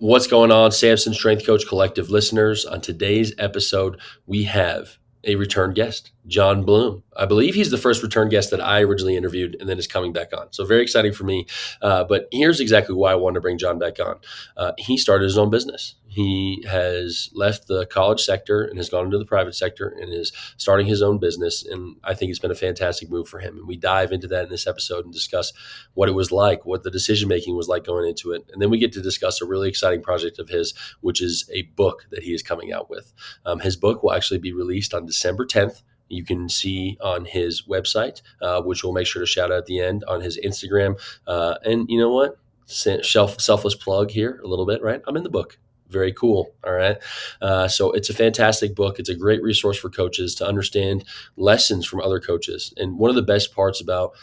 What's going on, Samson Strength Coach Collective listeners? On today's episode, we have a return guest, John Bloom. I believe he's the first return guest that I originally interviewed and then is coming back on. So very exciting for me. But here's exactly why I wanted to bring John back on. He started his own business. He has left the college sector and has gone into the private sector and is starting his own business. And I think it's been a fantastic move for him. And we dive into that in this episode and discuss what it was like, what the decision-making was like going into it. And then we get to discuss a really exciting project of his, which is a book that he is coming out with. His book will actually be released on December 10th. You can see on his website, which we'll make sure to shout out at the end, on his Instagram. And you know what? Selfless plug here a little bit, right? I'm in the book. Very cool. All right. So it's a fantastic book. It's a great resource for coaches to understand lessons from other coaches. And one of the best parts about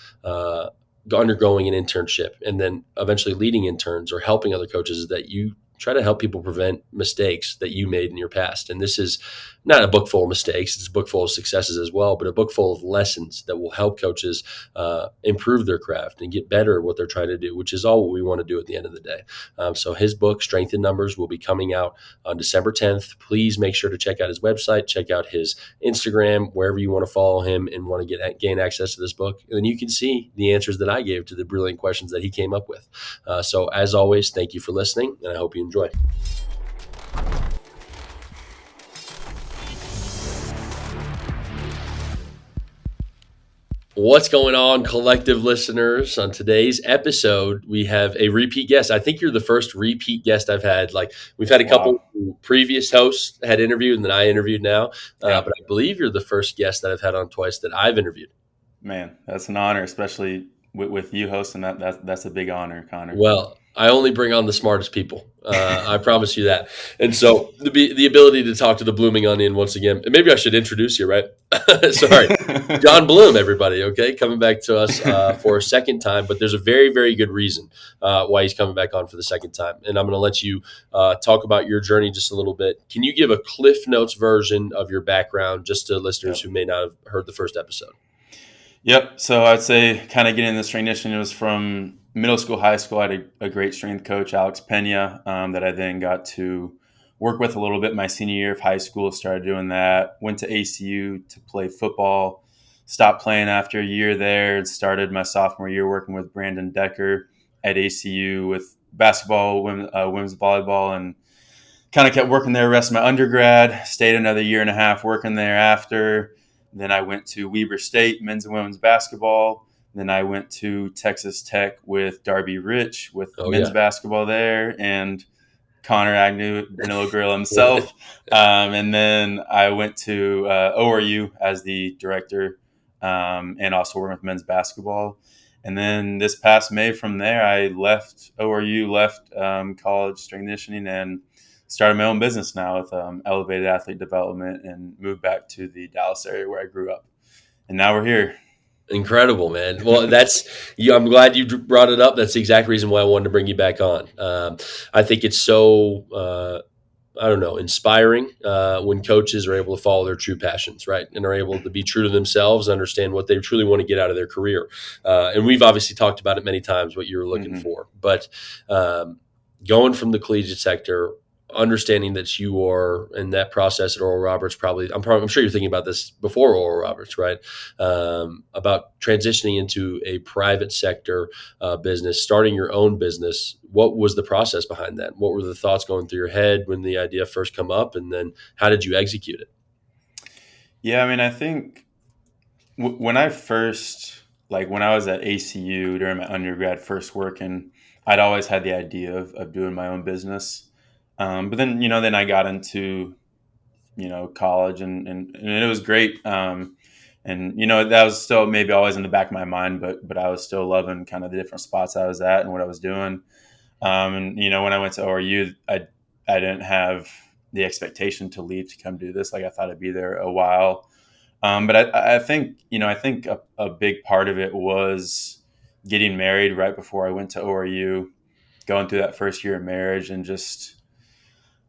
undergoing an internship and then eventually leading interns or helping other coaches is that you try to help people prevent mistakes that you made in your past. And this is not a book full of mistakes. It's a book full of successes as well, but a book full of lessons that will help coaches improve their craft and get better at what they're trying to do, which is all what we want to do at the end of the day. So his book, Strength in Numbers, will be coming out on December 10th. Please make sure to check out his website, check out his Instagram, wherever you want to follow him and want to gain access to this book. And then you can see the answers that I gave to the brilliant questions that he came up with. So as always, thank you for listening, and I hope you enjoy. What's going on, collective listeners? On today's episode, we have a repeat guest. I think you're the first repeat guest I've had. Like, we've had a couple previous hosts had interviewed and then I interviewed now. But I believe you're the first guest that I've had on twice that I've interviewed. Man, that's an honor, especially with you hosting that. That's a big honor, Connor. Well, I only bring on the smartest people. I promise you that. And so the ability to talk to the blooming onion once again, and maybe I should introduce you, right? Sorry. John Bloom, everybody, okay? Coming back to us for a second time, but there's a very, very good reason why he's coming back on for the second time. And I'm going to let you talk about your journey just a little bit. Can you give a Cliff Notes version of your background just to listeners who may not have heard the first episode? Yep. So I'd say kind of getting this transition, it was from middle school, high school. I had a great strength coach, Alex Pena, that I then got to work with a little bit my senior year of high school. Started doing that. Went to ACU to play football. Stopped playing after a year there and started my sophomore year working with Brandon Decker at ACU with basketball, women's volleyball, and kind of kept working there the rest of my undergrad. Stayed another year and a half working there after. Then I went to Weber State men's and women's basketball. Then I went to Texas Tech with Darby Rich with men's basketball there, and Connor Agnew, Vanilla Grill himself. And then I went to ORU as the director and also working with men's basketball. And then this past May from there, I left ORU, left college strength conditioning, and started my own business now with Elevated Athlete Development and moved back to the Dallas area where I grew up. And now we're here. Incredible, man. Well, I'm glad you brought it up. That's the exact reason why I wanted to bring you back on. I think it's so, inspiring when coaches are able to follow their true passions, right? And are able to be true to themselves, understand what they truly want to get out of their career. And we've obviously talked about it many times, what you're looking for. But going from the collegiate sector, understanding that you are in that process at Oral Roberts, I'm sure you're thinking about this before Oral Roberts, right? About transitioning into a private sector business, starting your own business. What was the process behind that? What were the thoughts going through your head when the idea first come up, and then how did you execute it? Yeah, I mean, I think when I first, when I was at ACU during my undergrad first working, I'd always had the idea of doing my own business. But then, then I got into, college and it was great. And, that was still maybe always in the back of my mind, but I was still loving kind of the different spots I was at and what I was doing. And, when I went to ORU, I didn't have the expectation to leave to come do this. Like, I thought I'd be there a while. But I think a big part of it was getting married right before I went to ORU, going through that first year of marriage, and just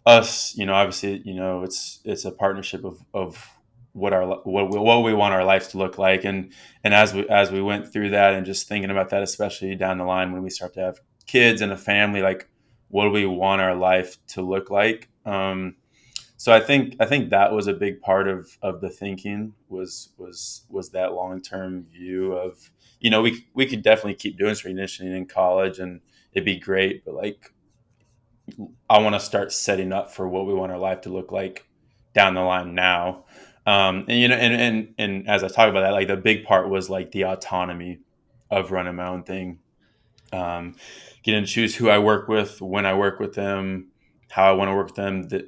us, obviously, it's a partnership of what we want our life to look like. And as we went through that and just thinking about that, especially down the line when we start to have kids and a family, like, what do we want our life to look like? So I think that was a big part of the thinking was that long term view of, we could definitely keep doing strength conditioning in college and it'd be great, but like I want to start setting up for what we want our life to look like down the line now. And as I talk about that, like the big part was like the autonomy of running my own thing, um, getting to choose who I work with, when I work with them, how I want to work with them. That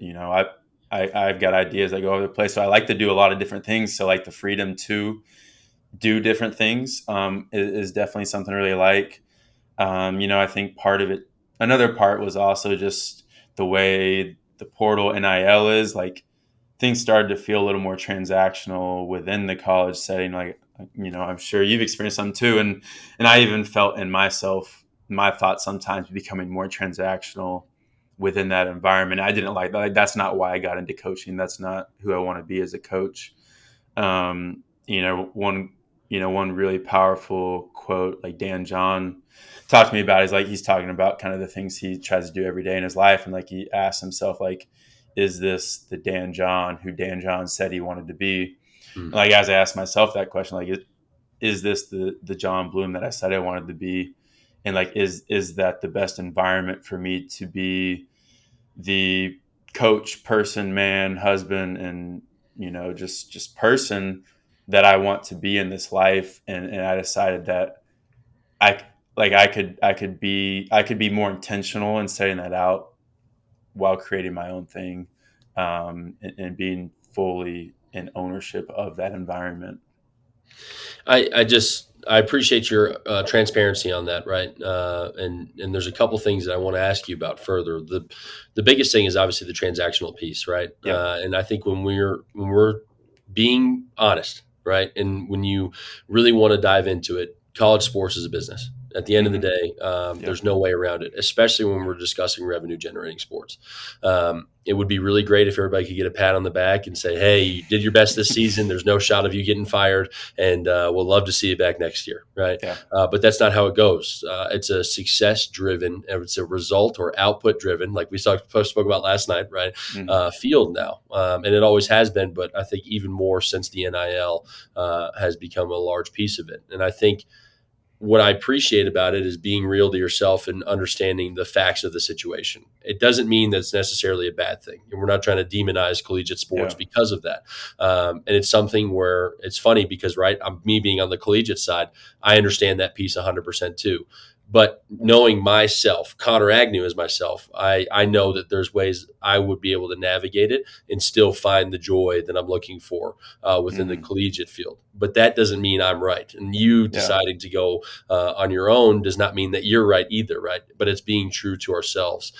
I've got ideas that go over the place, so I like to do a lot of different things. So like the freedom to do different things is definitely something I really like. I think part of it, another part was also just the way the portal NIL is. Like things started to feel a little more transactional within the college setting. Like, I'm sure you've experienced some too. And I even felt in myself, my thoughts sometimes becoming more transactional within that environment. I didn't like that. Like, that's not why I got into coaching. That's not who I want to be as a coach. Um, one really powerful quote, like Dan John talked to me about, is like he's talking about kind of the things he tries to do every day in his life, and like he asks himself, like, is this the Dan John who Dan John said he wanted to be? And Mm. like as I asked myself that question, like, is this the John Bloom that I said I wanted to be? And like, is that the best environment for me to be the coach, person, man, husband, and just person that I want to be in this life? And I decided that I I could be more intentional in setting that out while creating my own thing, and being fully in ownership of that environment. I appreciate your transparency on that, right? And there's a couple things that I want to ask you about further. The biggest thing is obviously the transactional piece, right? Yep. And I think when we're being honest, right, and when you really want to dive into it, college sports is a business. At the end of the Hmm. day, there's Yep. no way around it, especially when we're discussing revenue generating sports. It would be really great if everybody could get a pat on the back and say, "Hey, you did your best this season. There's no shot of you getting fired, and we'll love to see you back next year." Right? Yeah. But that's not how it goes. It's a success driven, it's a result or output driven, like we spoke about last night, right? Hmm. Field now, and it always has been, but I think even more since the NIL has become a large piece of it. And I think what I appreciate about it is being real to yourself and understanding the facts of the situation. It doesn't mean that it's necessarily a bad thing. And we're not trying to demonize collegiate sports Yeah. because of that. And it's something where it's funny because, right, me being on the collegiate side, I understand that piece 100% too. But knowing myself, Connor Agnew as myself, I know that there's ways I would be able to navigate it and still find the joy that I'm looking for within the Hmm. collegiate field. But that doesn't mean I'm right. And you Yeah. deciding to go on your own does not mean that you're right either, right? But it's being true to ourselves.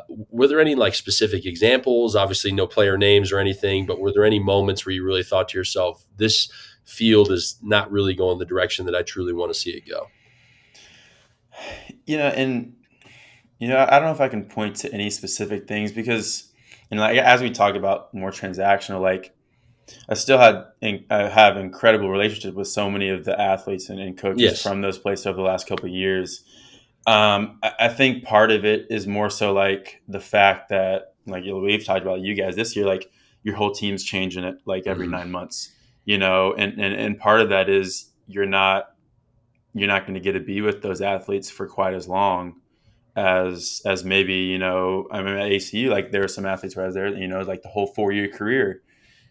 Were there any like specific examples? Obviously, no player names or anything, but were there any moments where you really thought to yourself, this field is not really going the direction that I truly want to see it go? And I don't know if I can point to any specific things because, like as we talk about more transactional, like I have incredible relationships with so many of the athletes and coaches Yes. from those places over the last couple of years. I think part of it is more so like the fact that, like, we've talked about you guys this year, like your whole team's changing it like every Mhm. 9 months, and part of that is you're not going to get to be with those athletes for quite as long as maybe, I mean, at ACU, like there were some athletes where I was there, like the whole 4 year career,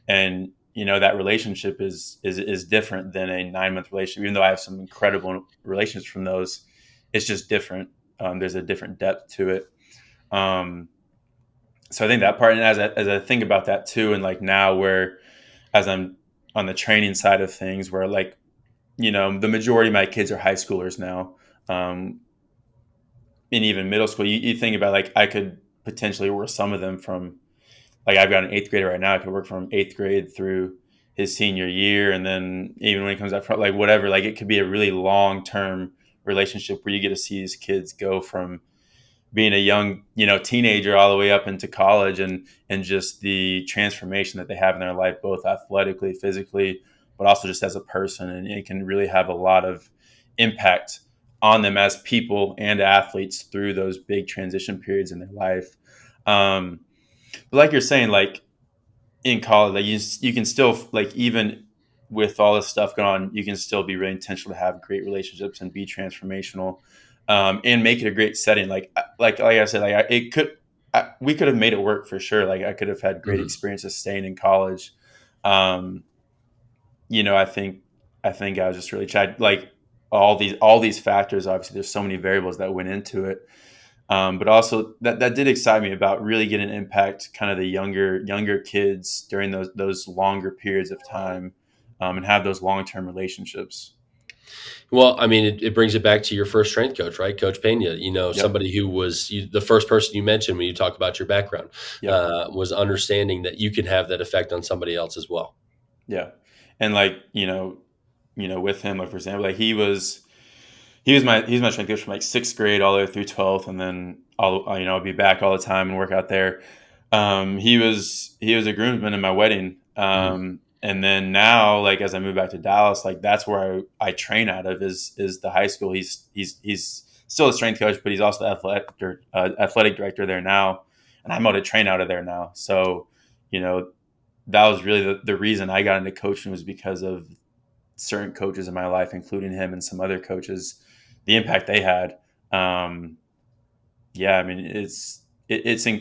and that relationship is different than a 9 month relationship. Even though I have some incredible relationships from those, it's just different. There's a different depth to it. Um, so I think that part, and as I think about that too, and like now where as I'm on the training side of things, where like the majority of my kids are high schoolers now, and even middle school. You think about, like, I could potentially work some of them from, like, I've got an eighth grader right now. I could work from eighth grade through his senior year, and then even when he comes out from, like, whatever, like it could be a really long term relationship where you get to see these kids go from being a young teenager all the way up into college, and just the transformation that they have in their life, both athletically, physically, but also just as a person. And it can really have a lot of impact on them as people and athletes through those big transition periods in their life. Um, but like you're saying, like in college, like you can still, like, even with all this stuff going on, you can still be really intentional to have great relationships and be transformational, and make it a great setting. Like I said, we could have made it work for sure. Like I could have had great Mhm. experiences staying in college. Um, I think I was just really tried, like, all these factors. Obviously, there's so many variables that went into it. But also that did excite me about really getting an impact, kind of the younger kids during those longer periods of time, and have those long term relationships. Well, I mean, it brings it back to your first strength coach, right? Coach Pena, Yep. somebody who was the first person you mentioned when you talk about your background, Yep. was understanding that you can have that effect on somebody else as well. Yeah. And like, with him, like, for example, like he was my strength coach from like sixth grade all the way through 12th, and then I'll be back all the time and work out there. He was a groomsman in my wedding, Mhm. and then now, like, as I move back to Dallas, like that's where I train out of is the high school. He's still a strength coach, but he's also the athletic director there now, and I'm able to train out of there now. So, you know, that was really the reason I got into coaching, was because of certain coaches in my life, including him and some other coaches, the impact they had. Um, yeah, I mean,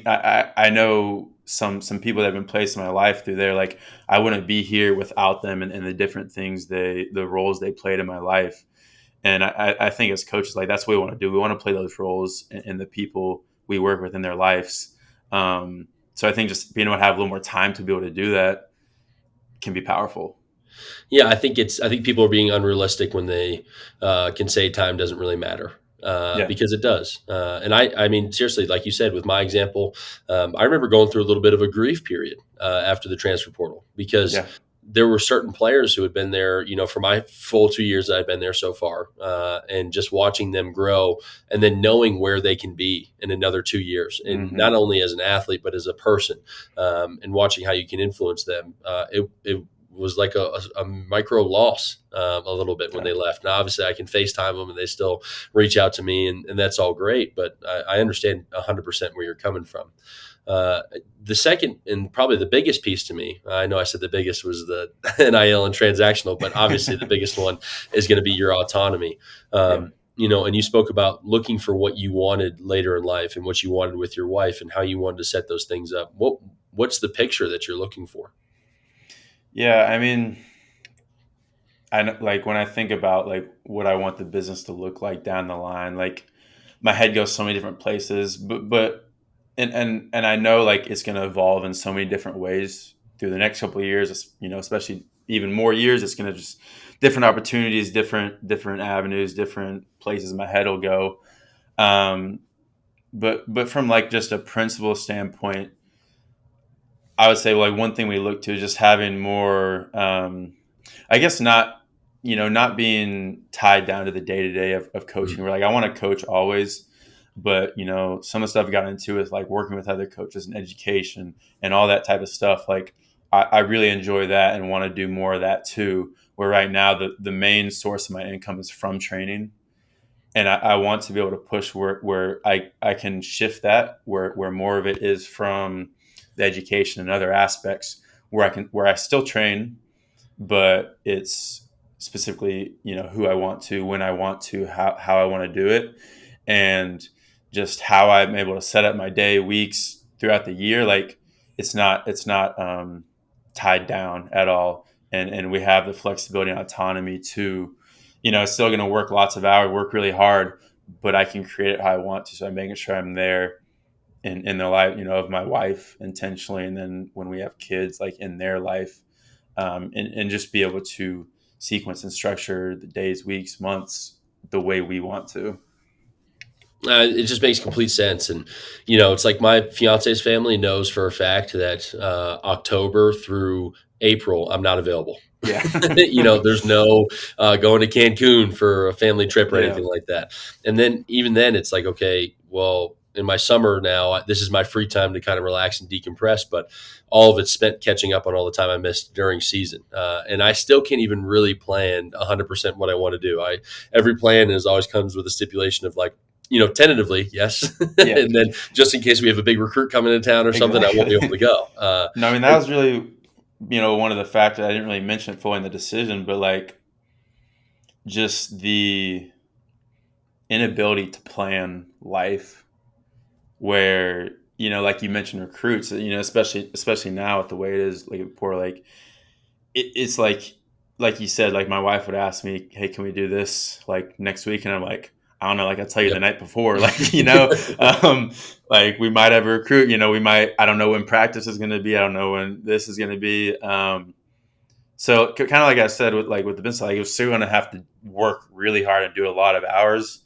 I know some people that have been placed in my life through there. Like, I wouldn't be here without them, and the different things the roles they played in my life. And I think as coaches, like, that's what we want to do. We want to play those roles in the people we work with in their lives. So I think just being able to have a little more time to be able to do that can be powerful. Yeah, I think people are being unrealistic when they can say time doesn't really matter, Yeah, because it does. And I mean, seriously, like you said, with my example, I remember going through a little bit of a grief period after the transfer portal because yeah, there were certain players who had been there, for my full 2 years that I've been there so far, and just watching them grow, and then knowing where they can be in another 2 years, and hmm not only as an athlete but as a person, and watching how you can influence them. It was like a micro loss, a little bit when yeah, they left. Now, obviously, I can FaceTime them and they still reach out to me, and that's all great. But I understand 100% where you're coming from. Uh, the second and probably the biggest piece to me, I know I said the biggest was the NIL and transactional, but obviously the biggest one is going to be your autonomy. yeah. And you spoke about looking for what you wanted later in life and what you wanted with your wife and how you wanted to set those things up. What's the picture that you're looking for? Yeah, I mean, like, when I think about, like, what I want the business to look like down the line, like, my head goes so many different places, but and I know, like, it's going to evolve in so many different ways through the next couple of years. Especially even more years, it's going to just different opportunities, different avenues, different places my head will go. Um, but from, like, just a principle standpoint, I would say, like, one thing we look to is just having more. I guess not being tied down to the day to day of coaching. We're like, I want to coach always, but some of the stuff I got into is like working with other coaches and education and all that type of stuff. Like, I really enjoy that and want to do more of that too. Where right now the main source of my income is from training, and I want to be able to push where I can shift that, where more of it is from the education and other aspects, where I still train, but it's specifically, who I want to, when I want to, how I want to do it, and just how I'm able to set up my day, weeks throughout the year. Like, it's not tied down at all, and we have the flexibility and autonomy to, still going to work lots of hours, work really hard, but I can create it how I want to. So I'm making sure I'm there in the life, of my wife intentionally, and then when we have kids, like, in their life, and just be able to sequence and structure the days, weeks, months the way we want to. It just makes complete sense, and it's like my fiance's family knows for a fact that October through April I'm not available. Yeah. There's no going to Cancun for a family trip or Yeah. anything like that. And then even then, it's like, okay, well. in my summer now, this is my free time to kind of relax and decompress, but all of it's spent catching up on all the time I missed during season. And I still can't even really plan 100% what I want to do. Every plan is always comes with a stipulation of like, tentatively, yes. Yeah, And then just in case we have a big recruit coming into town or something, I won't be able to exactly. go. No, I mean, that was really, one of the factors I didn't really mention fully in the decision, but like just the inability to plan life where, like you mentioned recruits, especially now with the way it is, like before, like it's like you said, like my wife would ask me, "Hey, can we do this like next week?" And I'm like, I don't know, like I tell you the Yep. night before, like like we might have a recruit, we might, I don't know when practice is going to be, I don't know when this is going to be. So kind of like I said with the business, like you're still going to have to work really hard and do a lot of hours,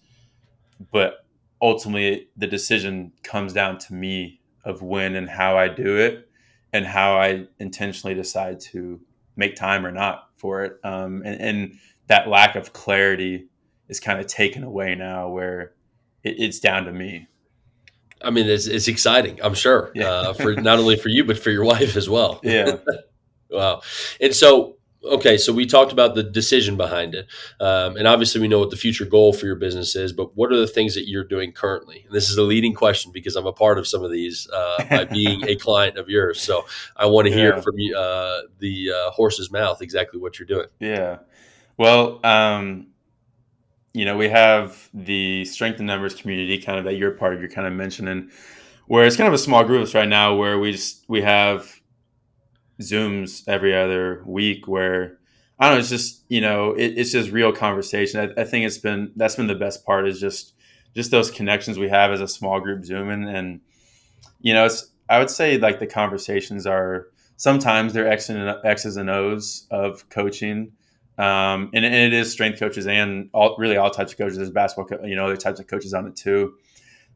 but ultimately the decision comes down to me of when and how I do it and how I intentionally decide to make time or not for it. And that lack of clarity is kind of taken away now where it's down to me. I mean, it's exciting, I'm sure, Yeah. for not only for you, but for your wife as well. Yeah. Wow. And so, okay, so we talked about the decision behind it. And obviously, we know what the future goal for your business is, but what are the things that you're doing currently? And this is a leading question because I'm a part of some of these by being a client of yours. So I want to hear Yeah. from you, the horse's mouth exactly what you're doing. Yeah. Well, we have the strength in numbers community kind of that you're part of, you're kind of mentioning, where it's kind of a small group of us right now where we have Zooms every other week where I don't know, it's just, it's just real conversation. I think that's been the best part is just those connections we have as a small group Zooming. And, I would say like the conversations are sometimes they're X's and O's of coaching. And it is strength coaches and really all types of coaches. There's basketball, other types of coaches on it too.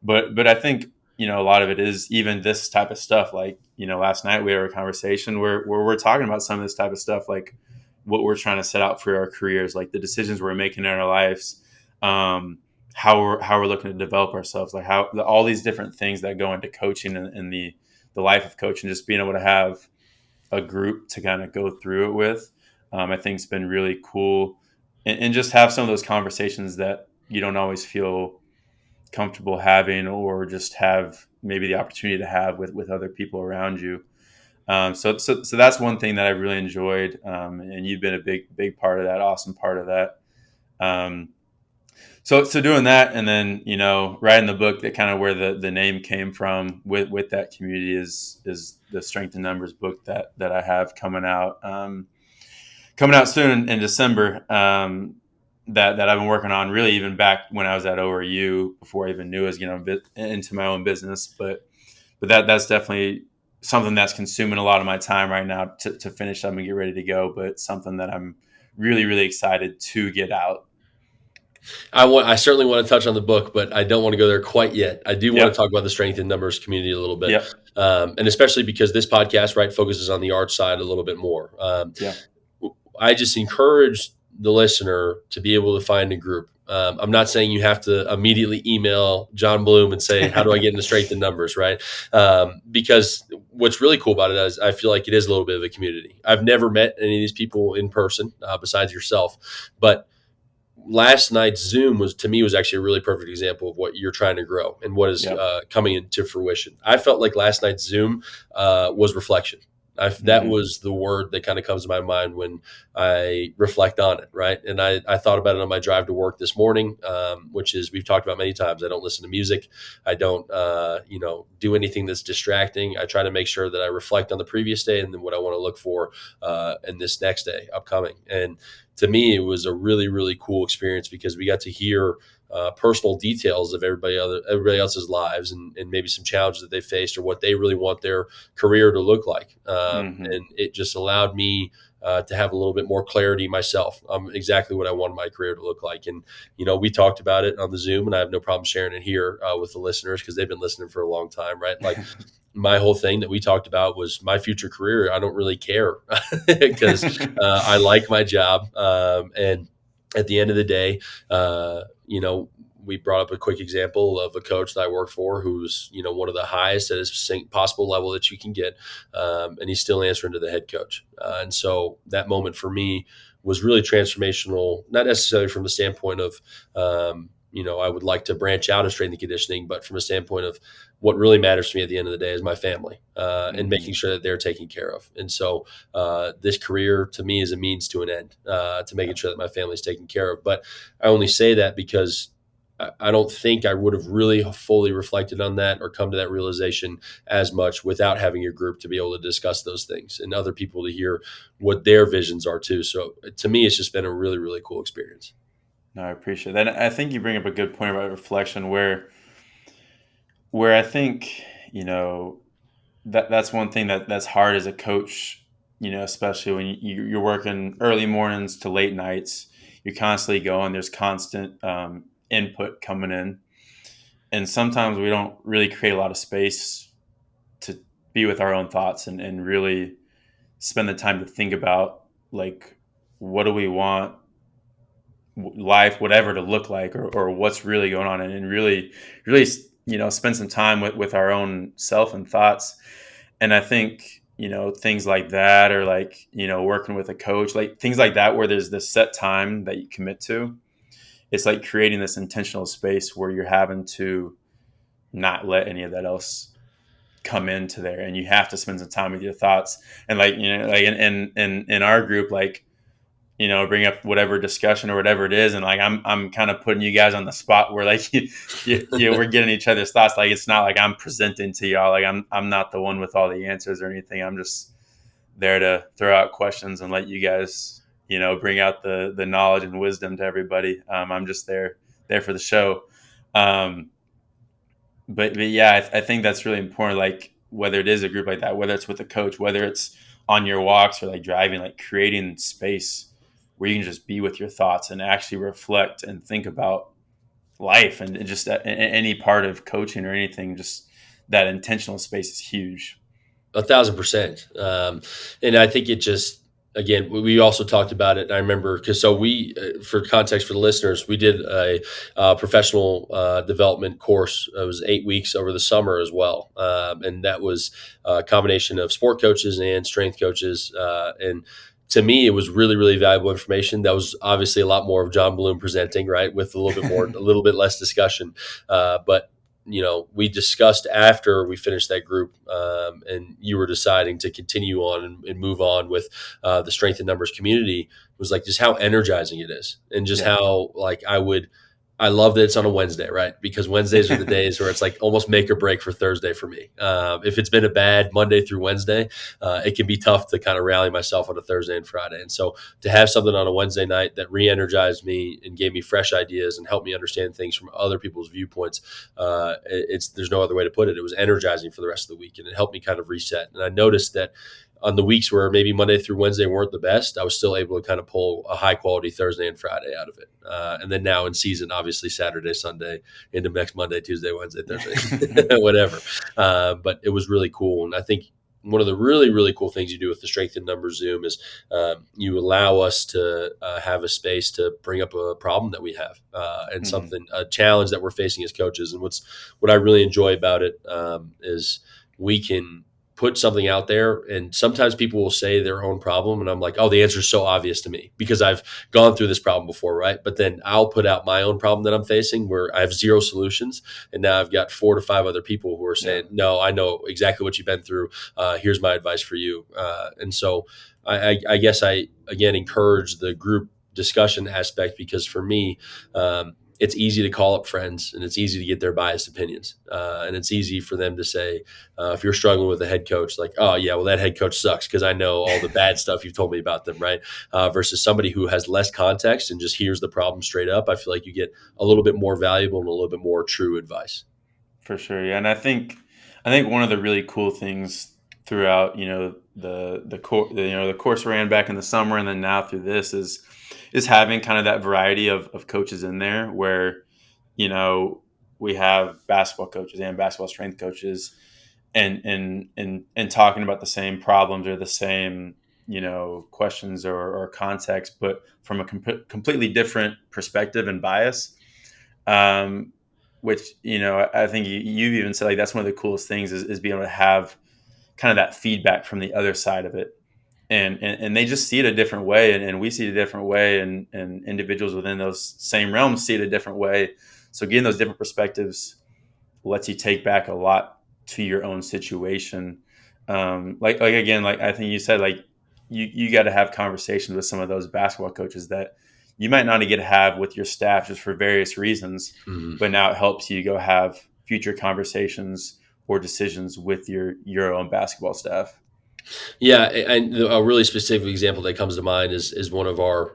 But I think a lot of it is even this type of stuff. Like last night we had a conversation where we're talking about some of this type of stuff, like what we're trying to set out for our careers, like the decisions we're making in our lives, how we're looking to develop ourselves, like how all these different things that go into coaching and the life of coaching. Just being able to have a group to kind of go through it with, I think it's been really cool, and just have some of those conversations that you don't always feel comfortable having or just have maybe the opportunity to have with other people around you. So that's one thing that I really enjoyed. And you've been a big part of that, awesome part of that. Um, so doing that, and then writing the book, that kind of where the name came from with that community is the Strength in Numbers book that I have coming out soon in December. That I've been working on really even back when I was at ORU before I even knew I was into my own business. But that's definitely something that's consuming a lot of my time right now to finish up and get ready to go. But something that I'm really, really excited to get out. I certainly want to touch on the book, but I don't want to go there quite yet. I do want to Yep. talk about the strength in numbers community a little bit, Yep. and especially because this podcast, right, focuses on the art side a little bit more. Yeah. I just encourage the listener to be able to find a group. I'm not saying you have to immediately email John Bloom and say, "How do I get into strength in numbers?" Right? Because what's really cool about it is I feel like it is a little bit of a community. I've never met any of these people in person besides yourself, but last night's Zoom was actually a really perfect example of what you're trying to grow and what is Yep. coming into fruition. I felt like last night's Zoom was reflection. That Mm-hmm. was the word that kind of comes to my mind when I reflect on it, right? And I thought about it on my drive to work this morning, which is we've talked about many times. I don't listen to music. I don't, do anything that's distracting. I try to make sure that I reflect on the previous day and then what I want to look for in this next day upcoming. And to me, it was a really, really cool experience because we got to hear personal details of everybody else's lives and maybe some challenges that they faced or what they really want their career to look like. Mm-hmm. And it just allowed me to have a little bit more clarity myself on exactly what I want my career to look like. And, we talked about it on the Zoom, and I have no problem sharing it here with the listeners because they've been listening for a long time, right? Like my whole thing that we talked about was my future career. I don't really care because I like my job. And at the end of the day, we brought up a quick example of a coach that I worked for who's, one of the highest at his possible level that you can get. And he's still answering to the head coach. And so that moment for me was really transformational, not necessarily from the standpoint of, I would like to branch out of strength and conditioning, but from a standpoint of what really matters to me at the end of the day is my family, and Mm-hmm. making sure that they're taken care of. And so this career to me is a means to an end, to making sure that my family's taken care of. But I only say that because I don't think I would have really fully reflected on that or come to that realization as much without having your group to be able to discuss those things and other people to hear what their visions are too. So to me, it's just been a really, really cool experience. No, I appreciate that. And I think you bring up a good point about reflection, where I think that's one thing that's hard as a coach. Especially when you're working early mornings to late nights, you're constantly going. There's constant input coming in, and sometimes we don't really create a lot of space to be with our own thoughts and really spend the time to think about, like, what do we want life, whatever, to look like, or what's really going on, and really spend some time with our own self and thoughts. And I think things like that, or like working with a coach, like things like that, where there's this set time that you commit to. It's like creating this intentional space where you're having to not let any of that else come into there, and you have to spend some time with your thoughts. And like like in our group, like bring up whatever discussion or whatever it is, and like I'm kind of putting you guys on the spot where like we're getting each other's thoughts. Like it's not like I'm presenting to y'all. Like I'm not the one with all the answers or anything. I'm just there to throw out questions and let you guys bring out the knowledge and wisdom to everybody. I'm just there for the show. Um, but yeah, I think that's really important. Like whether it is a group like that, whether it's with a coach, whether it's on your walks or like driving, like creating space where you can just be with your thoughts and actually reflect and think about life, and just any part of coaching or anything. Just that intentional space is huge. 1,000%. And I think it just, again, we also talked about it. And I remember because so for context for the listeners, we did a professional development course. It was 8 weeks over the summer as well. And that was a combination of sport coaches and strength coaches. And to me, it was really, really valuable information. That was obviously a lot more of John Bloom presenting, right, with a little bit less discussion. But we discussed after we finished that group, and you were deciding to continue on and move on with the Strength in Numbers community. It was like just how energizing it is, and just Yeah. how like I love that it's on a Wednesday, right? Because Wednesdays are the days where it's like almost make or break for Thursday for me. If it's been a bad Monday through Wednesday, it can be tough to kind of rally myself on a Thursday and Friday. And so to have something on a Wednesday night that re-energized me and gave me fresh ideas and helped me understand things from other people's viewpoints, there's no other way to put it. It was energizing for the rest of the week, and it helped me kind of reset. And I noticed that on the weeks where maybe Monday through Wednesday weren't the best, I was still able to kind of pull a high quality Thursday and Friday out of it. And then now in season, obviously Saturday, Sunday, into next Monday, Tuesday, Wednesday, Thursday, whatever. But it was really cool. And I think one of the really, really cool things you do with the Strength in Numbers Zoom is you allow us to have a space to bring up a problem that we have, and Mhm. a challenge that we're facing as coaches. And what I really enjoy about it is we can put something out there, and sometimes people will say their own problem, and I'm like, oh, the answer is so obvious to me because I've gone through this problem before, right? But then I'll put out my own problem that I'm facing where I have zero solutions, and now I've got 4 to 5 other people who are Yeah. saying, no, I know exactly what you've been through. Here's my advice for you. And so I guess I again encourage the group discussion aspect because for me, it's easy to call up friends, and it's easy to get their biased opinions, and it's easy for them to say, if you're struggling with a head coach, like, oh yeah, well that head coach sucks because I know all the bad stuff you've told me about them, right? Versus somebody who has less context and just hears the problem straight up. I feel like you get a little bit more valuable and a little bit more true advice. For sure, yeah, and I think one of the really cool things throughout, the course ran back in the summer, and then now through this is having kind of that variety of coaches in there, where you know we have basketball coaches and basketball strength coaches, and talking about the same problems or the same questions or context, but from a completely different perspective and bias. um, which, I think you've even said like that's one of the coolest things is being able to have kind of that feedback from the other side of it. And they just see it a different way, and we see it a different way, and individuals within those same realms see it a different way. So getting those different perspectives lets you take back a lot to your own situation. Like again, like I think you said, like you got to have conversations with some of those basketball coaches that you might not get to have with your staff just for various reasons, Mhm. but now it helps you go have future conversations or decisions with your own basketball staff. Yeah, and a really specific example that comes to mind is one of our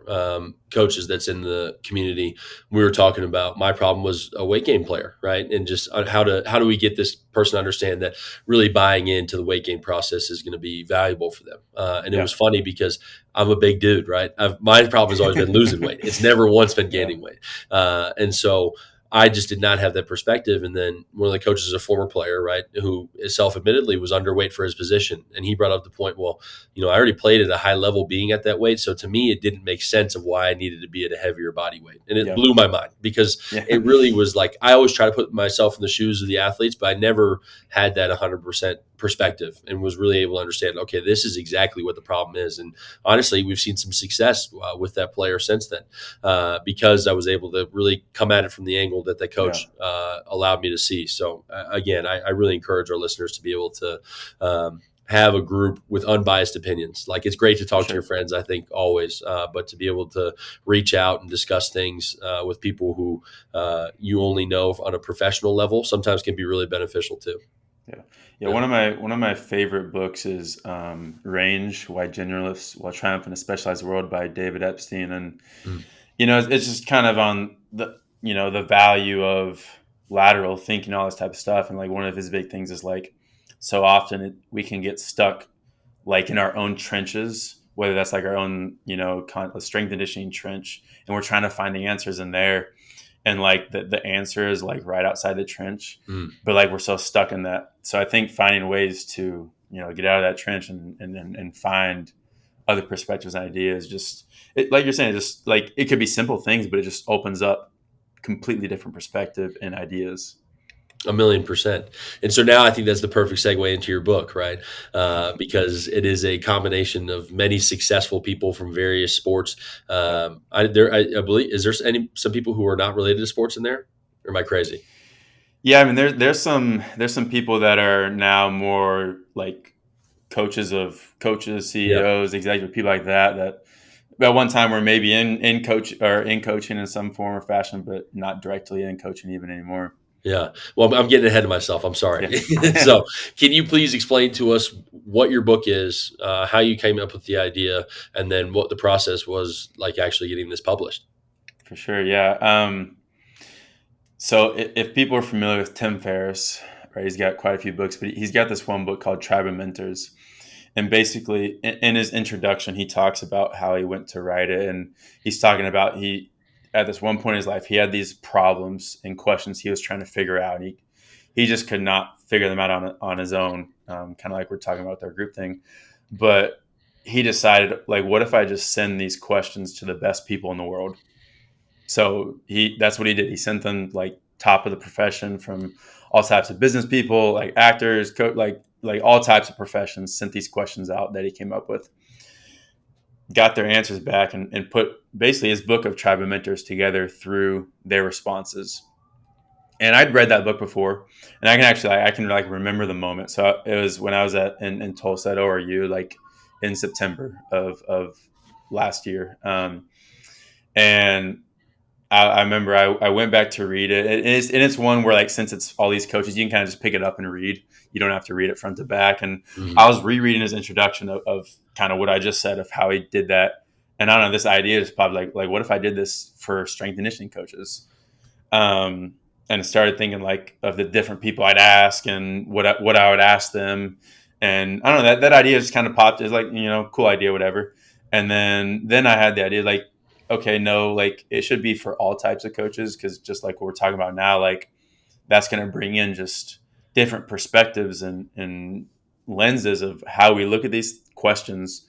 coaches that's in the community. We were talking about my problem was a weight gain player, right? And just how do we get this person to understand that really buying into the weight gain process is going to be valuable for them. And it Yeah. was funny because I'm a big dude, right? My problem has always been losing weight. It's never once been Yeah. gaining weight, and so I just did not have that perspective. And then one of the coaches is a former player, right, who self-admittedly was underweight for his position. And he brought up the point, well, I already played at a high level being at that weight. So to me, it didn't make sense of why I needed to be at a heavier body weight. And it Yeah. blew my mind because Yeah. it really was like, I always try to put myself in the shoes of the athletes, but I never had that 100% perspective and was really able to understand, okay, this is exactly what the problem is. And honestly, we've seen some success with that player since then because I was able to really come at it from the angle that the Yeah. coach allowed me to see. So again, I really encourage our listeners to be able to have a group with unbiased opinions. Like it's great to For talk to your sure. friends, I think always, but to be able to reach out and discuss things with people who you only know on a professional level sometimes can be really beneficial too. Yeah. Yeah. Yeah. One of my favorite books is Range: Why Generalists While Triumph in a Specialized World by David Epstein. And Mm. it's just kind of on the value of lateral thinking, all this type of stuff. And like one of his big things is like so often we can get stuck like in our own trenches, whether that's like our own strength and conditioning trench, and we're trying to find the answers in there, and like the answer is like right outside the trench, Mm. but like we're so stuck in that. So I think finding ways to get out of that trench and find other perspectives and ideas, just like you're saying, just like it could be simple things, but it just opens up completely different perspective and ideas. 1,000,000%. And so now I think that's the perfect segue into your book, right? Because it is a combination of many successful people from various sports. Yep. I believe, is there some people who are not related to sports in there? Or am I crazy? Yeah, I mean there's some people that are now more like coaches, Yeah. CEOs, executive people like that at one time were maybe in coach or in coaching in some form or fashion, but not directly in coaching even anymore. Yeah. Well, I'm getting ahead of myself. I'm sorry. Yeah. So, can you please explain to us what your book is, how you came up with the idea, and then what the process was like actually getting this published? For sure. Yeah. So if people are familiar with Tim Ferriss, right, he's got quite a few books, but he's got this one book called Tribe of Mentors. And basically, in his introduction, he talks about how he went to write it, and he's talking about he at this one point in his life he had these problems and questions he was trying to figure out. And he just could not figure them out on his own, kind of like we're talking about with our group thing. But he decided, like, what if I just send these questions to the best people in the world? So that's what he did. He sent them like top of the profession from all types of business people, like actors, like all types of professions. Sent these questions out that he came up with, got their answers back, and put basically his book of Tribe of Mentors together through their responses. And I'd read that book before, and I can like remember the moment. So it was when I was in Tulsa at ORU, like in September of last year, and I remember I went back to read it. And it's one where, like, since it's all these coaches, you can kind of just pick it up and read. You don't have to read it front to back. And Mhm. I was rereading his introduction of kind of what I just said of how he did that. And I don't know, this idea is probably like what if I did this for strength and conditioning coaches? And started thinking like of the different people I'd ask and what I would ask them. And I don't know, that idea just kind of popped as like, cool idea, whatever. And then I had the idea like, okay, no, like it should be for all types of coaches. Cause just like what we're talking about now, like that's going to bring in just different perspectives and lenses of how we look at these questions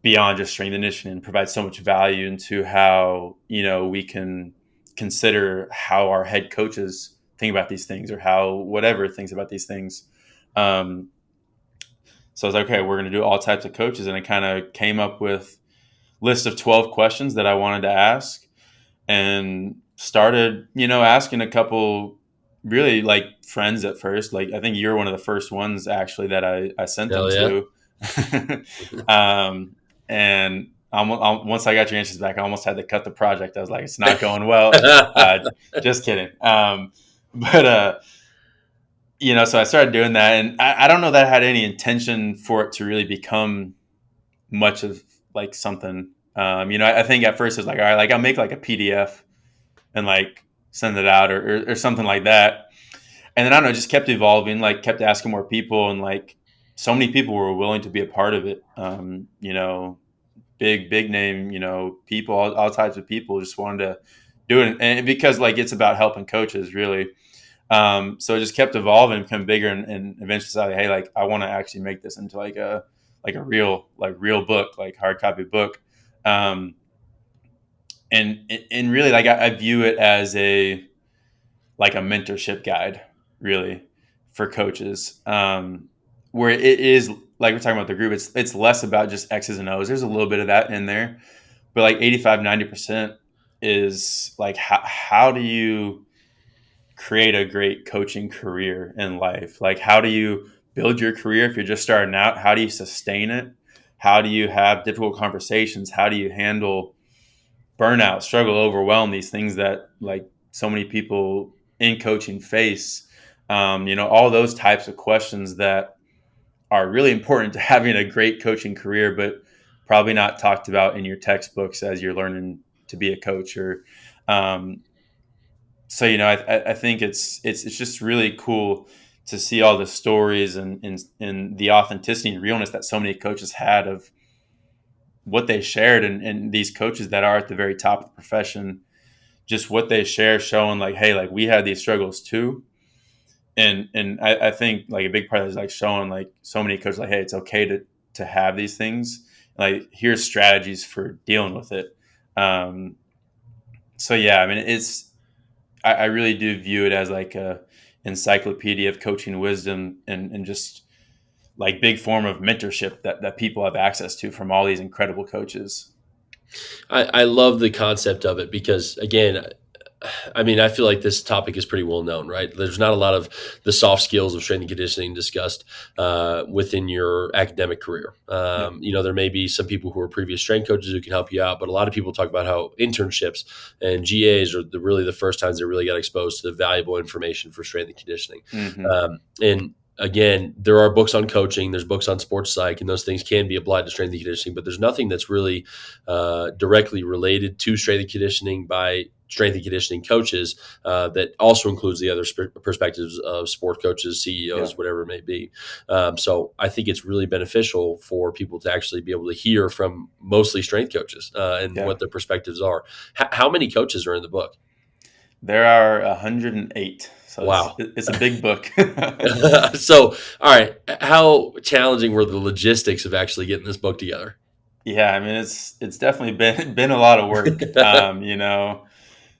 beyond just strength and conditioning, and provide so much value into how, we can consider how our head coaches think about these things, or how whatever thinks about these things. Um, so I was like, okay, we're going to do all types of coaches. And I kind of came up with a list of 12 questions that I wanted to ask, and started, asking a couple really like friends at first. Like, I think you're one of the first ones actually that I sent them Hell yeah. to. And once I got your answers back, I almost had to cut the project. I was like, it's not going well. Uh, just kidding. But so I started doing that, and I don't know that I had any intention for it to really become much of like something. I think at first it was like, all right, like I'll make like a PDF and like send it out, or something like that. And then I don't know, just kept evolving, like kept asking more people, and like so many people were willing to be a part of it. Big name, people, all types of people just wanted to do it. And because like it's about helping coaches really. So it just kept evolving, become bigger, and eventually decided, hey, like I want to actually make this into like a real book, like hard copy book. And really, like I view it as a mentorship guide, really, for coaches. Where it is, like we're talking about the group, it's less about just X's and O's. There's a little bit of that in there, but like 85-90% is like how do you create a great coaching career in life? Like, how do you build your career if you're just starting out? How do you sustain it? How do you have difficult conversations? How do you handle burnout, struggle, overwhelm, these things that like so many people in coaching face? All those types of questions that are really important to having a great coaching career, but probably not talked about in your textbooks as you're learning to be a coach. Or um, so I think it's just really cool to see all the stories, and the authenticity and realness that so many coaches had of what they shared, and these coaches that are at the very top of the profession, just what they share, showing like, hey, like we had these struggles too. And I think like a big part of it is like showing like so many coaches like, hey, it's okay to have these things. Like, here's strategies for dealing with it. Um, so yeah, I mean, I really do view it as like a encyclopedia of coaching wisdom, and just like big form of mentorship that people have access to from all these incredible coaches. I love the concept of it because, again, I mean, I feel like this topic is pretty well known, right? There's not a lot of the soft skills of strength and conditioning discussed within your academic career. Yep. There may be some people who are previous strength coaches who can help you out, but a lot of people talk about how internships and GAs are really the first times they really got exposed to the valuable information for strength and conditioning. Mm-hmm. And again, there are books on coaching, there's books on sports psych, and those things can be applied to strength and conditioning, but there's nothing that's really directly related to strength and conditioning by strength and conditioning coaches that also includes the other perspectives of sport coaches, Yeah. CEOs, whatever it may be. So I think it's really beneficial for people to actually be able to hear from mostly strength coaches and Yeah. what their perspectives are. How many coaches are in the book? There are 108, so it's Wow. it's a big book. So, all right, how challenging were the logistics of actually getting this book together? Yeah, I mean, it's definitely been a lot of work.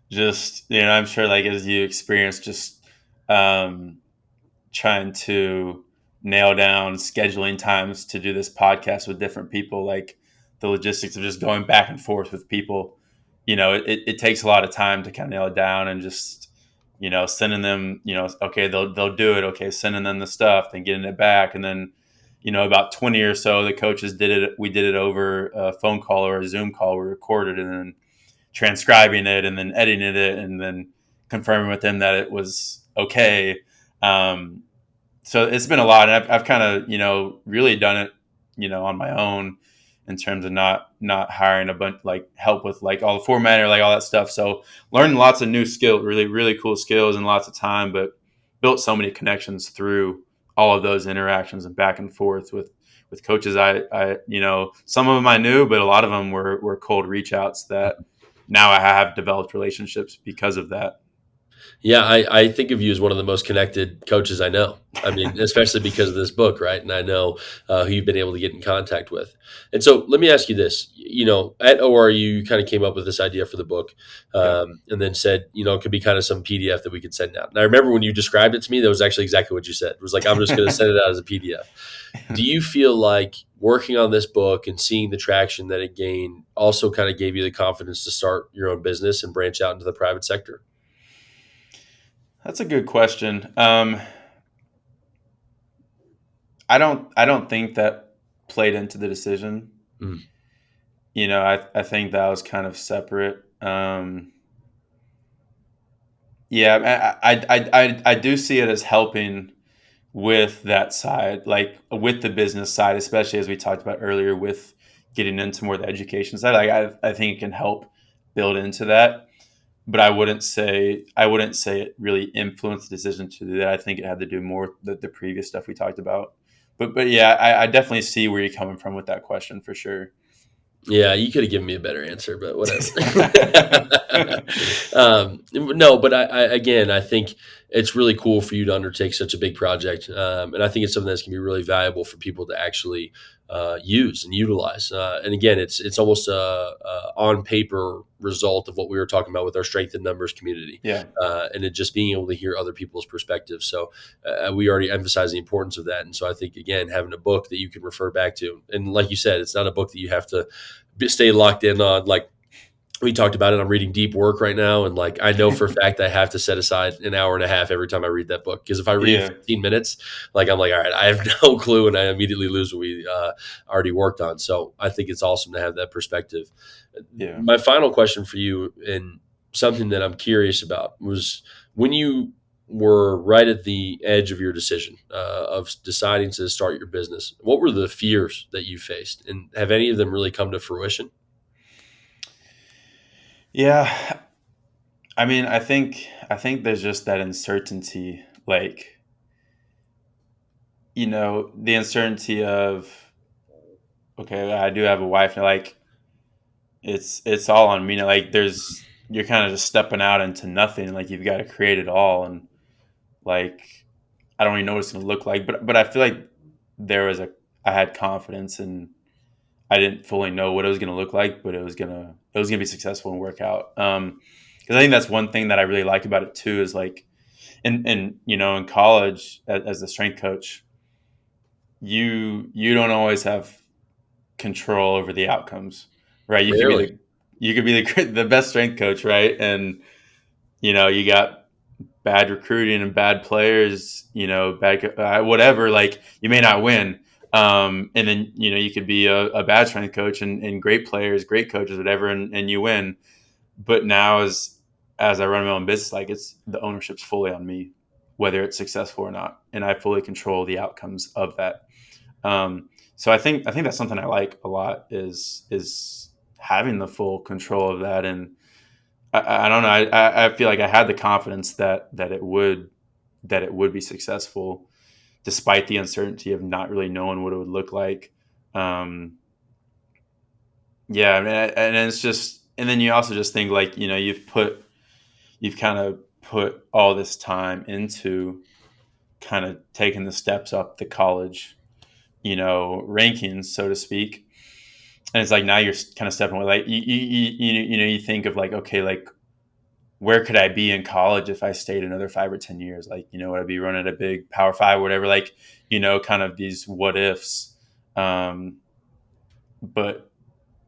Just I'm sure, like, as you experience, just um, trying to nail down scheduling times to do this podcast with different people, like the logistics of just going back and forth with people. It takes a lot of time to kind of nail it down, and just sending them, okay, they'll do it, okay, sending them the stuff, then getting it back. And then about 20 or so the coaches did it, we did it over a phone call or a Zoom call, we recorded, and then transcribing it, and then editing it, and then confirming with them that it was okay. Um, so it's been a lot, and I've kind of really done it on my own, in terms of not hiring a bunch, like, help with like all the formatting or like all that stuff. So learning lots of new skills, really really cool skills, and lots of time, but built so many connections through all of those interactions and back and forth with coaches. I some of them I knew, but a lot of them were cold reach outs that now I have developed relationships because of that. Yeah, I think of you as one of the most connected coaches I know. I mean, especially because of this book, right? And I know who you've been able to get in contact with. And so let me ask you this. At ORU, you kind of came up with this idea for the book, Yep. and then said, it could be kind of some PDF that we could send out. And I remember when you described it to me, that was actually exactly what you said. It was like, I'm just going to send it out as a PDF. Do you feel like working on this book and seeing the traction that it gained also kind of gave you the confidence to start your own business and branch out into the private sector? That's a good question. I don't think that played into the decision. Mm, I think that was kind of separate. Yeah, I do see it as helping with that side, like with the business side, especially as we talked about earlier, with getting into more the education side. Like I think it can help build into that. But I wouldn't say it really influenced the decision to do that. I think it had to do more with the previous stuff we talked about. But yeah, I definitely see where you're coming from with that question for sure. yeah, you could have given me a better answer, but whatever. No, but again, I think it's really cool for you to undertake such a big project, and I think it's something that's going to be really valuable for people to actually use and utilize. And again, it's almost a on paper result of what we were talking about with our strength in numbers community, Yeah, and it just being able to hear other people's perspectives. So we already emphasize the importance of that, and so I think again having a book that you can refer back to, and like you said, it's not a book that you have to stay locked in on. Like we talked about it, I'm reading Deep Work right now, and like I know for a fact I have to set aside an hour and a half every time I read that book, because if I read yeah, 15 minutes, like I'm like, all right, I have no clue, and I immediately lose what we already worked on. So I think it's awesome to have that perspective. yeah. My final question for you, and something that I'm curious about, was when you were right at the edge of your decision of deciding to start your business, what were the fears that you faced, and have any of them really come to fruition? Yeah, I mean, I think there's just that uncertainty, like the uncertainty of, okay, I do have a wife, and like it's all on me. Like you're kind of just stepping out into nothing. Like you've got to create it all, and like I don't even know what it's gonna look like. But I feel like there was a I had confidence, and I didn't fully know what it was gonna look like, but it was gonna be successful and work out. Because I think that's one thing that I really like about it too is like in college as a strength coach, you don't always have control over the outcomes, right? You could be Rarely. the best strength coach, right? And you got bad recruiting and bad players, bad whatever. Like you may not win, and then you could be a bad strength coach and great players, great coaches, whatever, and you win. But now as I run my own business, like it's the ownership's fully on me, whether it's successful or not, and I fully control the outcomes of that. So I think that's something I like a lot is having the full control of that. And I don't know, I feel like I had the confidence that it would be successful despite the uncertainty of not really knowing what it would look like. Um, yeah, I mean, and it's just, and then you also just think like you've kind of put all this time into kind of taking the steps up the college rankings, so to speak. And it's like now you're kind of stepping away. Like you think of like, okay, like where could I be in college if I stayed another 5 or 10 years? Like, would I be running a big Power Five, or whatever? Like, kind of these what ifs. Um, but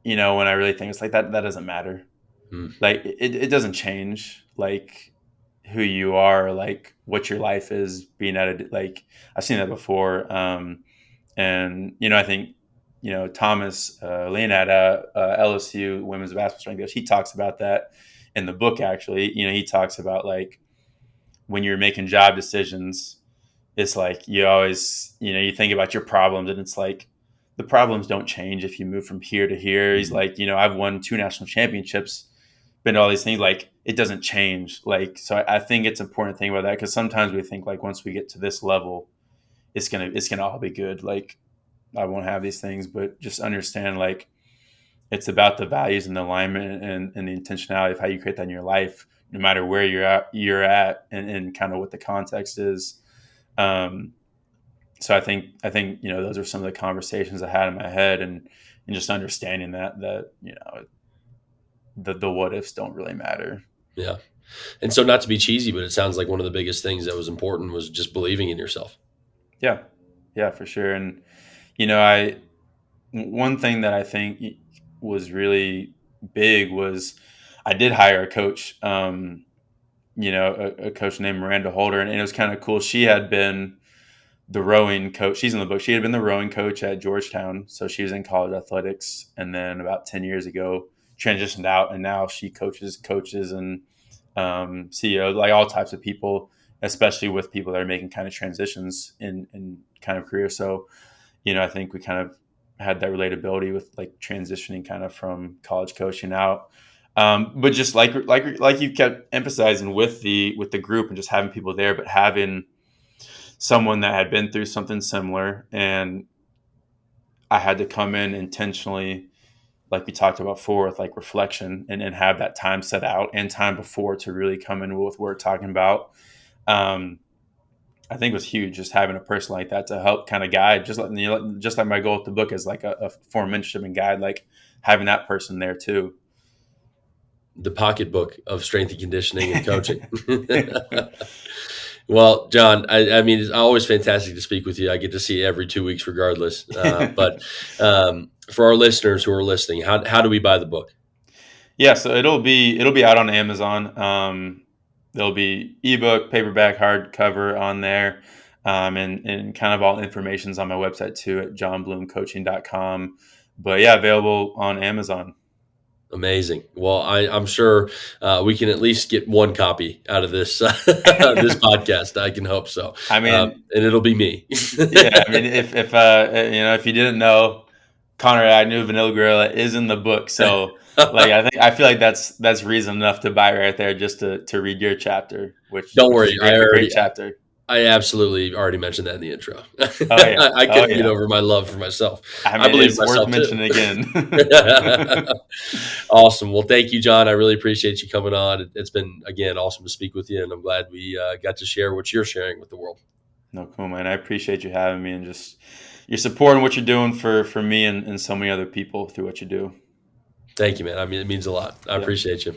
when I really think it's like that doesn't matter. Hmm. Like it doesn't change like who you are, like what your life is being at it. Like I've seen that before. And I think Thomas Lean at LSU women's basketball strength coach. He talks about that in the book. Actually, he talks about like when you're making job decisions, it's like you always you think about your problems, and it's like the problems don't change if you move from here to here. He's like, I've won 2 national championships, been to all these things. Like it doesn't change. Like so, I think it's important to think about that because sometimes we think like once we get to this level, it's gonna all be good. Like I won't have these things, but just understand like it's about the values and the alignment and the intentionality of how you create that in your life, no matter where you're at and kind of what the context is. Um, so I think those are some of the conversations I had in my head, and just understanding that the what ifs don't really matter. Yeah. And so, not to be cheesy, but it sounds like one of the biggest things that was important was just believing in yourself. Yeah, yeah, for sure. And I one thing that I think was really big was I did hire a coach. A coach named Miranda Holder, and it was kind of cool. She had been the rowing coach. She's in the book. She had been the rowing coach at Georgetown, so she was in college athletics, and then about 10 years ago transitioned out, and now she coaches coaches and CEOs, like all types of people, especially with people that are making kind of transitions in kind of career. So I think we kind of had that relatability with like transitioning kind of from college coaching out. But just like you kept emphasizing with the group and just having people there, but having someone that had been through something similar, and I had to come in intentionally, like we talked about before, with like reflection and have that time set out and time before to really come in with what we're talking about. Um, I think it was huge just having a person like that to help kind of guide, just like my goal with the book is like a form of mentorship and guide, like having that person there too. The pocketbook of strength and conditioning and coaching. Well, John, I mean, it's always fantastic to speak with you. I get to see you every 2 weeks, regardless. But for our listeners who are listening, how do we buy the book? Yeah, so it'll be out on Amazon. There'll be ebook, paperback, hardcover on there, and kind of all information's on my website too at johnbloomcoaching.com. But yeah, available on Amazon. Amazing. Well, I'm sure we can at least get one copy out of this this podcast. I can hope so, I mean, and it'll be me. yeah, I mean, if you didn't know, Connor Agnew, Vanilla Gorilla is in the book. So like I feel like that's reason enough to buy right there just to read your chapter, which Don't which worry, is a great chapter. I absolutely already mentioned that in the intro. Oh yeah, I oh couldn't get yeah. over my love for myself. I I mean, believe in it's worth myself too. mentioning again. Awesome. Well, thank you, John. I really appreciate you coming on. It's been, again, awesome to speak with you, and I'm glad we got to share what you're sharing with the world. No, cool, man. I appreciate you having me and just your support and what you're doing for me and so many other people through what you do. Thank you, man. I mean, it means a lot. I Yeah. appreciate you.